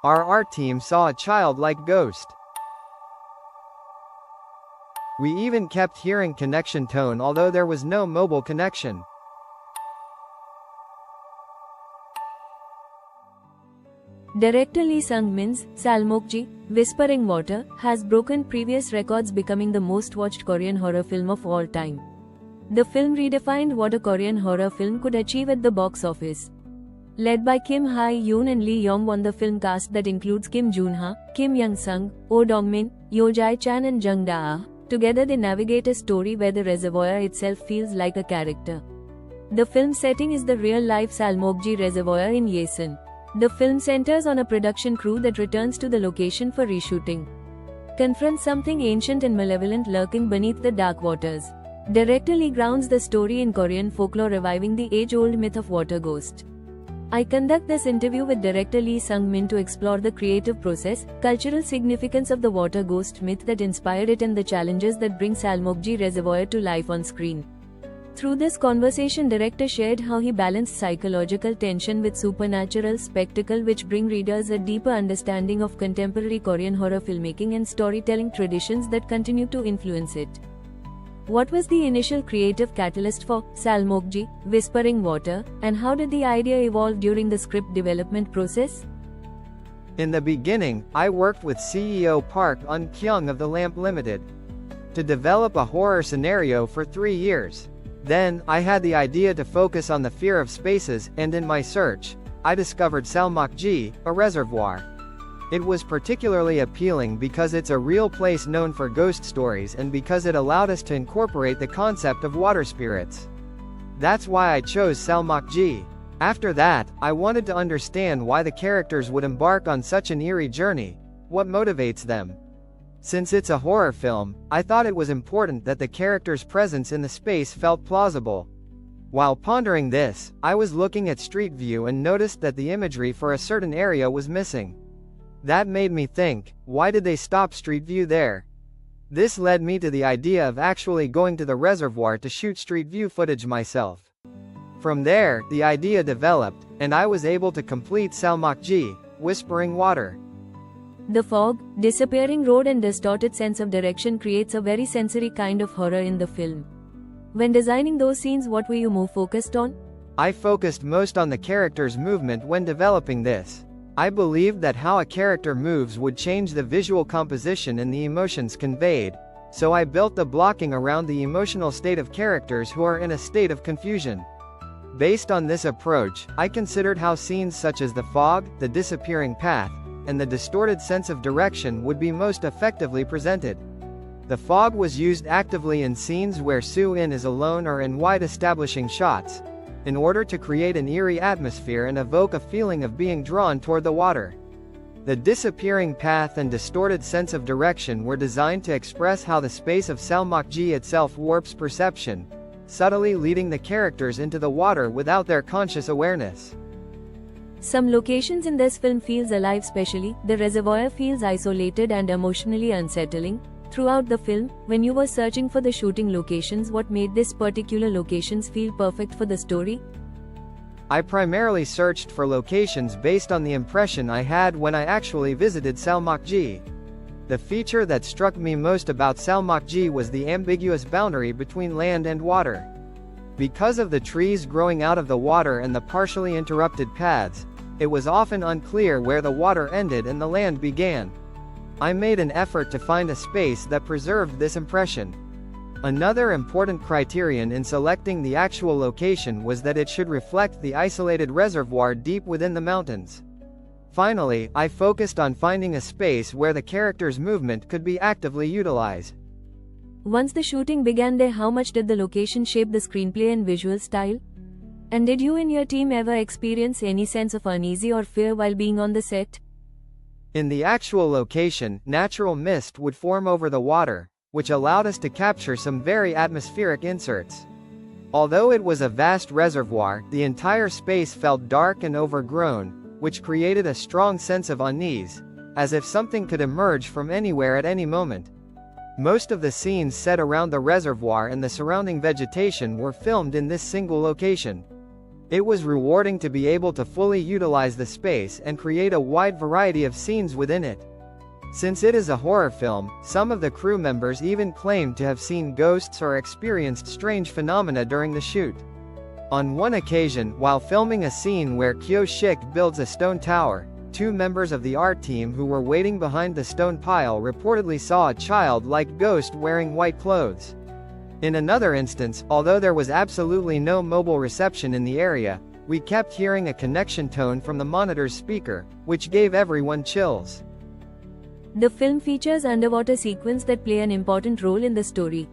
Our art team saw a childlike ghost. We even kept hearing connection tone although there was no mobile connection. Director Lee Sung-min's Salmokji, Whispering Water, has broken previous records, becoming the most watched Korean horror film of all time. The film redefined what a Korean horror film could achieve at the box office. Led by Kim Hae-yoon and Lee Yong-won, the film cast that includes Kim Joon-ha, Kim Young-sung, Oh Dong-min, Yo Jae-chan and Jung Da-ah. Together they navigate a story where the reservoir itself feels like a character. The film setting is the real-life Salmokji Reservoir in Yesan. The film centers on a production crew that returns to the location for reshooting. Confronts something ancient and malevolent lurking beneath the dark waters. Director Lee grounds the story in Korean folklore, reviving the age-old myth of water ghost. I conduct this interview with director Lee Sung-min to explore the creative process, cultural significance of the water ghost myth that inspired it, and the challenges that bring Salmokji Reservoir to life on screen. Through this conversation, director shared how he balanced psychological tension with supernatural spectacle, which bring readers a deeper understanding of contemporary Korean horror filmmaking and storytelling traditions that continue to influence it. What was the initial creative catalyst for Salmokji, Whispering Water, and how did the idea evolve during the script development process? In the beginning, I worked with CEO Park Un-kyung of The Lamp Limited to develop a horror scenario for 3 years. Then, I had the idea to focus on the fear of spaces, and in my search, I discovered Salmokji, a reservoir. It was particularly appealing because it's a real place known for ghost stories and because it allowed us to incorporate the concept of water spirits. That's why I chose Salmokji. After that, I wanted to understand why the characters would embark on such an eerie journey, what motivates them. Since it's a horror film, I thought it was important that the characters' presence in the space felt plausible. While pondering this, I was looking at Street View and noticed that the imagery for a certain area was missing. That made me think, why did they stop Street View there? This led me to the idea of actually going to the reservoir to shoot Street View footage myself. From there, the idea developed, and I was able to complete Salmokji, Whispering Water. The fog, disappearing road and distorted sense of direction creates a very sensory kind of horror in the film. When designing those scenes, what were you more focused on? I focused most on the character's movement when developing this. I believed that how a character moves would change the visual composition and the emotions conveyed, so I built the blocking around the emotional state of characters who are in a state of confusion. Based on this approach, I considered how scenes such as the fog, the disappearing path, and the distorted sense of direction would be most effectively presented. The fog was used actively in scenes where Soo-in is alone or in wide establishing shots, in order to create an eerie atmosphere and evoke a feeling of being drawn toward the water. The disappearing path and distorted sense of direction were designed to express how the space of Salmokji itself warps perception, subtly leading the characters into the water without their conscious awareness. Some locations in this film feels alive, especially the reservoir feels isolated and emotionally unsettling. Throughout the film, when you were searching for the shooting locations, what made this particular locations feel perfect for the story? I primarily searched for locations based on the impression I had when I actually visited Salmokji. The feature that struck me most about Salmokji was the ambiguous boundary between land and water. Because of the trees growing out of the water and the partially interrupted paths, it was often unclear where the water ended and the land began. I made an effort to find a space that preserved this impression. Another important criterion in selecting the actual location was that it should reflect the isolated reservoir deep within the mountains. Finally, I focused on finding a space where the character's movement could be actively utilized. Once the shooting began there, how much did the location shape the screenplay and visual style? And did you and your team ever experience any sense of uneasy or fear while being on the set? In the actual location, natural mist would form over the water, which allowed us to capture some very atmospheric inserts. Although it was a vast reservoir, the entire space felt dark and overgrown, which created a strong sense of unease, as if something could emerge from anywhere at any moment. Most of the scenes set around the reservoir and the surrounding vegetation were filmed in this single location. It was rewarding to be able to fully utilize the space and create a wide variety of scenes within it. Since it is a horror film, some of the crew members even claimed to have seen ghosts or experienced strange phenomena during the shoot. On one occasion, while filming a scene where Kyo Shik builds a stone tower, 2 members of the art team who were waiting behind the stone pile reportedly saw a child-like ghost wearing white clothes. In another instance, although there was absolutely no mobile reception in the area, we kept hearing a connection tone from the monitor's speaker, which gave everyone chills. The film features underwater sequences that play an important role in the story.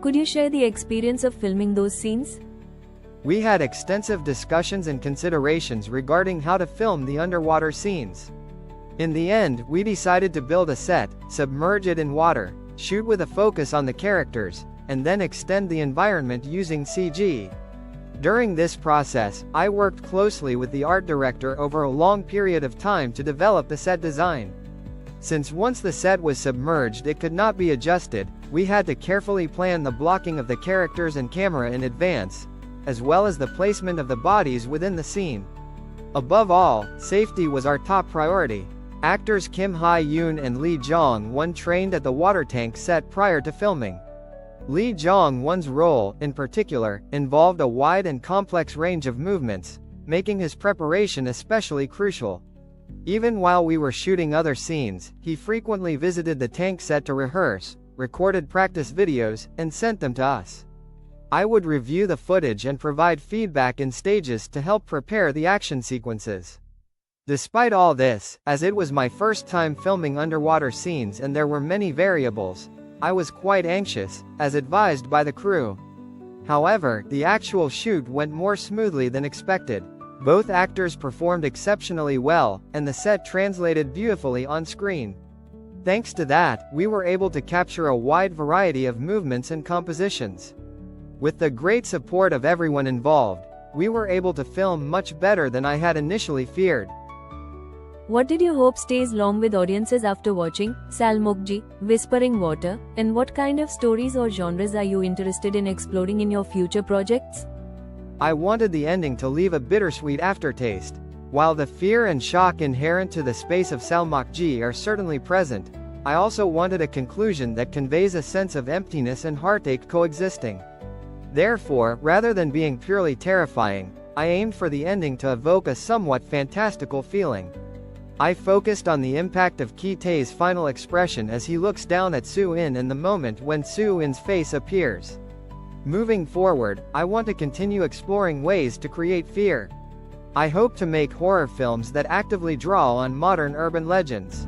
Could you share the experience of filming those scenes? We had extensive discussions and considerations regarding how to film the underwater scenes. In the end, we decided to build a set, submerge it in water, shoot with a focus on the characters, and then extend the environment using CG. During this process, I worked closely with the art director over a long period of time to develop the set design. Since once the set was submerged it could not be adjusted, we had to carefully plan the blocking of the characters and camera in advance, as well as the placement of the bodies within the scene. Above all, safety was our top priority. Actors Kim Hae-yoon and Lee Jong-won trained at the water tank set prior to filming. Lee Jong-won's role, in particular, involved a wide and complex range of movements, making his preparation especially crucial. Even while we were shooting other scenes, he frequently visited the tank set to rehearse, recorded practice videos, and sent them to us. I would review the footage and provide feedback in stages to help prepare the action sequences. Despite all this, as it was my first time filming underwater scenes and there were many variables, I was quite anxious, as advised by the crew. However, the actual shoot went more smoothly than expected. Both actors performed exceptionally well, and the set translated beautifully on screen. Thanks to that, we were able to capture a wide variety of movements and compositions. With the great support of everyone involved, we were able to film much better than I had initially feared. What did you hope stays long with audiences after watching Salmokji, Whispering Water, and what kind of stories or genres are you interested in exploring in your future projects? I wanted the ending to leave a bittersweet aftertaste. While the fear and shock inherent to the space of Salmokji are certainly present, I also wanted a conclusion that conveys a sense of emptiness and heartache coexisting. Therefore, rather than being purely terrifying, I aimed for the ending to evoke a somewhat fantastical feeling. I focused on the impact of Ki-tae's final expression as he looks down at Soo-in and the moment when Soo-in's face appears. Moving forward, I want to continue exploring ways to create fear. I hope to make horror films that actively draw on modern urban legends.